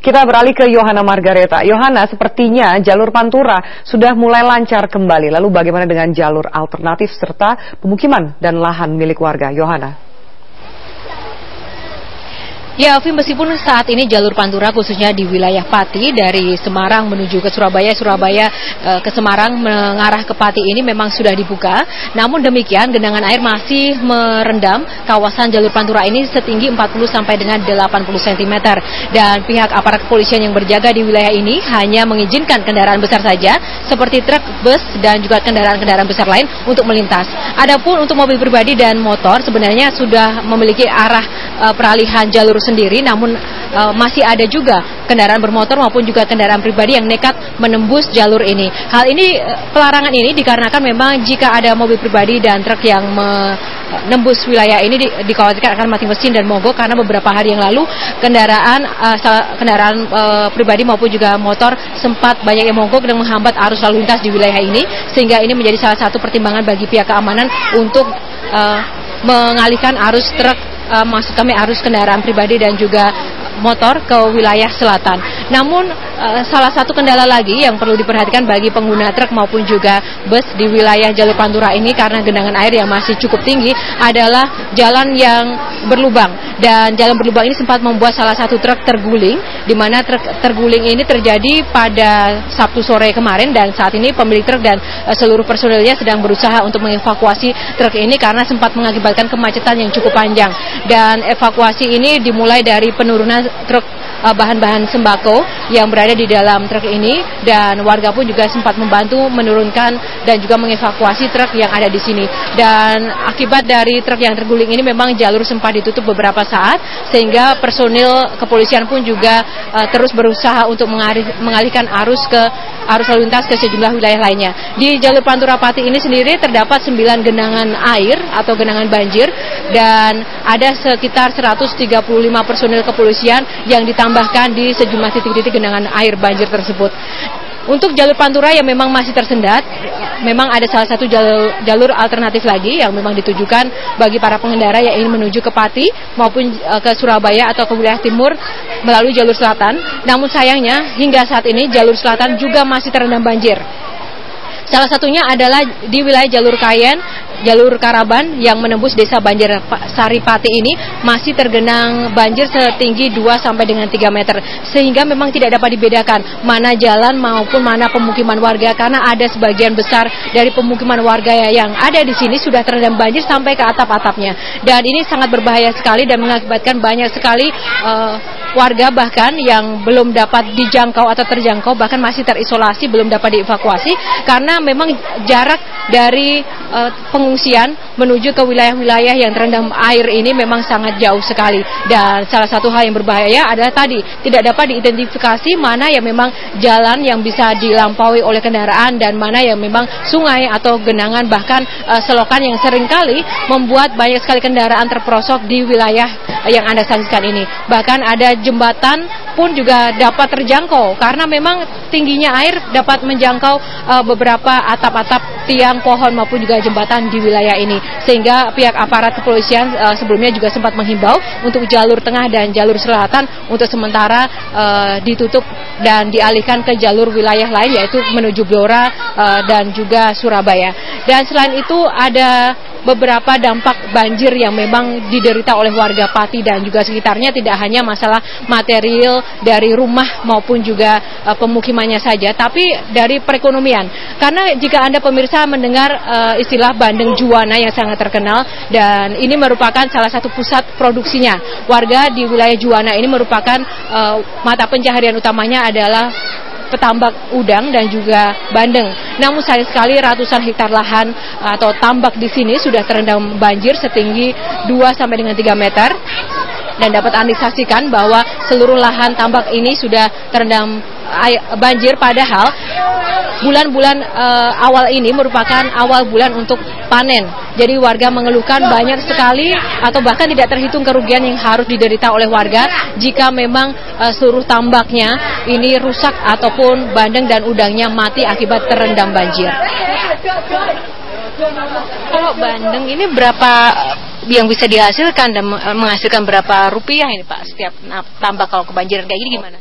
Kita beralih ke Yohana Margareta. Yohana, sepertinya jalur Pantura sudah mulai lancar kembali. Lalu bagaimana dengan jalur alternatif serta pemukiman dan lahan milik warga? Yohana. Ya, Alvin, meskipun saat ini jalur Pantura khususnya di wilayah Pati dari Semarang menuju ke Surabaya, ke Semarang mengarah ke Pati ini memang sudah dibuka. Namun demikian genangan air masih merendam kawasan jalur Pantura ini setinggi 40 sampai dengan 80 cm. Dan pihak aparat kepolisian yang berjaga di wilayah ini hanya mengizinkan kendaraan besar saja seperti truk, bus dan juga kendaraan-kendaraan besar lain untuk melintas. Adapun untuk mobil pribadi dan motor sebenarnya sudah memiliki arah peralihan jalur sendiri, namun masih ada juga kendaraan bermotor maupun juga kendaraan pribadi yang nekat menembus jalur ini. Hal ini, pelarangan ini dikarenakan memang jika ada mobil pribadi dan truk yang menembus wilayah ini dikhawatirkan akan mati mesin dan mogok, karena beberapa hari yang lalu kendaraan pribadi maupun juga motor sempat banyak yang mogok dan menghambat arus lalu lintas di wilayah ini, sehingga ini menjadi salah satu pertimbangan bagi pihak keamanan untuk mengalihkan arus truk, arus kendaraan pribadi dan juga motor ke wilayah selatan. Namun salah satu kendala lagi yang perlu diperhatikan bagi pengguna truk maupun juga bus di wilayah jalur Pantura ini karena genangan air yang masih cukup tinggi adalah jalan yang berlubang. Dan jalan berlubang ini sempat membuat salah satu truk terguling, di mana truk terguling ini terjadi pada Sabtu sore kemarin, dan saat ini pemilik truk dan seluruh personilnya sedang berusaha untuk mengevakuasi truk ini karena sempat mengakibatkan kemacetan yang cukup panjang. Dan evakuasi ini dimulai dari penurunan truk bahan-bahan sembako yang berada di dalam truk ini, dan warga pun juga sempat membantu menurunkan dan juga mengevakuasi truk yang ada di sini. Dan akibat dari truk yang terguling ini memang jalur sempat ditutup beberapa saat, sehingga personil kepolisian pun juga terus berusaha untuk mengalihkan arus lalu lintas ke sejumlah wilayah lainnya. Di jalur Pantura Pati ini sendiri terdapat 9 genangan air atau genangan banjir, dan ada sekitar 135 personil kepolisian yang ditambahkan di sejumlah titik-titik genangan air banjir tersebut. Untuk jalur Pantura yang memang masih tersendat, memang ada salah satu jalur alternatif lagi yang memang ditujukan bagi para pengendara yang ingin menuju ke Pati maupun ke Surabaya atau ke wilayah timur melalui jalur selatan. Namun sayangnya hingga saat ini jalur selatan juga masih terendam banjir. Salah satunya adalah di wilayah jalur Kayen, jalur Karaban yang menembus desa Banjar Sari Pati ini masih tergenang banjir setinggi 2 sampai dengan 3 meter. Sehingga memang tidak dapat dibedakan mana jalan maupun mana pemukiman warga, karena ada sebagian besar dari pemukiman warga yang ada di sini sudah terendam banjir sampai ke atap-atapnya. Dan ini sangat berbahaya sekali dan mengakibatkan banyak sekali warga bahkan yang belum dapat dijangkau atau terjangkau, bahkan masih terisolasi, belum dapat dievakuasi karena memang jarak dari pengungsian menuju ke wilayah-wilayah yang terendam air ini memang sangat jauh sekali. Dan salah satu hal yang berbahaya adalah tadi tidak dapat diidentifikasi mana yang memang jalan yang bisa dilampaui oleh kendaraan dan mana yang memang sungai atau genangan, bahkan selokan yang seringkali membuat banyak sekali kendaraan terperosok di wilayah yang Anda saksikan ini. Bahkan ada jembatan pun juga dapat terjangkau karena memang tingginya air dapat menjangkau beberapa atap-atap tiang pohon maupun juga jembatan di wilayah ini, sehingga pihak aparat kepolisian sebelumnya juga sempat menghimbau untuk jalur tengah dan jalur selatan untuk sementara ditutup dan dialihkan ke jalur wilayah lain, yaitu menuju Blora dan juga Surabaya. Dan selain itu ada beberapa dampak banjir yang memang diderita oleh warga Pati dan juga sekitarnya, tidak hanya masalah material dari rumah maupun juga pemukimannya saja, tapi dari perekonomian. Karena jika Anda pemirsa mendengar istilah bandeng juwana yang sangat terkenal, dan ini merupakan salah satu pusat produksinya. Warga di wilayah Juwana ini merupakan mata pencaharian utamanya adalah petambak udang dan juga bandeng. Namun sayang sekali ratusan hektar lahan atau tambak di sini sudah terendam banjir setinggi 2 sampai dengan 3 meter. Dan dapat Anda saksikan bahwa seluruh lahan tambak ini sudah terendam banjir, padahal bulan-bulan awal ini merupakan awal bulan untuk panen. Jadi warga mengeluhkan banyak sekali atau bahkan tidak terhitung kerugian yang harus diderita oleh warga jika memang seluruh tambaknya ini rusak ataupun bandeng dan udangnya mati akibat terendam banjir. Kalau bandeng ini berapa yang bisa dihasilkan dan menghasilkan berapa rupiah ini Pak setiap tambak kalau kebanjiran kayak gini gimana?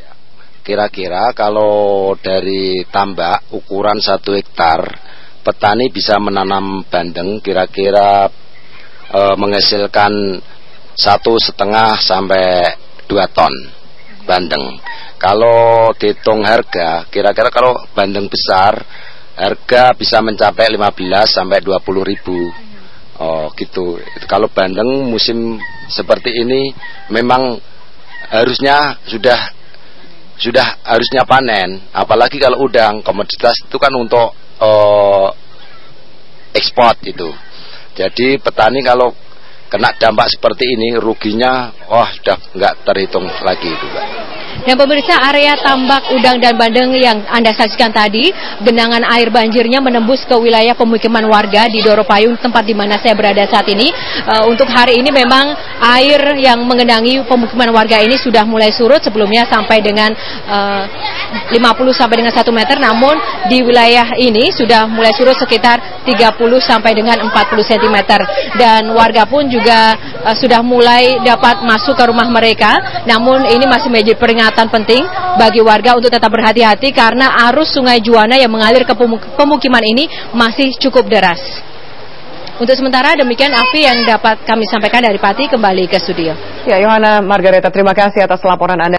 Kira-kira kalau dari tambak ukuran 1 hektar, petani bisa menanam bandeng kira-kira menghasilkan 1,5 sampai 2 ton bandeng. Kalau dihitung harga, kira-kira kalau bandeng besar, harga bisa mencapai 15 sampai 20 ribu. Oh gitu. Kalau bandeng musim seperti ini memang harusnya sudah harusnya panen. Apalagi kalau udang, komoditas itu kan untuk ekspor itu. Jadi petani kalau kena dampak seperti ini, ruginya sudah nggak terhitung lagi itu, Pak. Dan pemirsa, area tambak udang dan bandeng yang Anda saksikan tadi, genangan air banjirnya menembus ke wilayah pemukiman warga di Doropayung, tempat di mana saya berada saat ini. Untuk hari ini memang air yang mengenangi pemukiman warga ini sudah mulai surut, sebelumnya sampai dengan 50 sampai dengan 1 meter, namun di wilayah ini sudah mulai surut sekitar 30 sampai dengan 40 cm. Dan warga pun juga sudah mulai dapat masuk ke rumah mereka, namun ini masih menjadi peringatan penting bagi warga untuk tetap berhati-hati karena arus Sungai Juwana yang mengalir ke pemukiman ini masih cukup deras. Untuk sementara demikian Afi yang dapat kami sampaikan dari Pati, kembali ke studio. Ya, Yohana Margareta, terima kasih atas laporan Anda.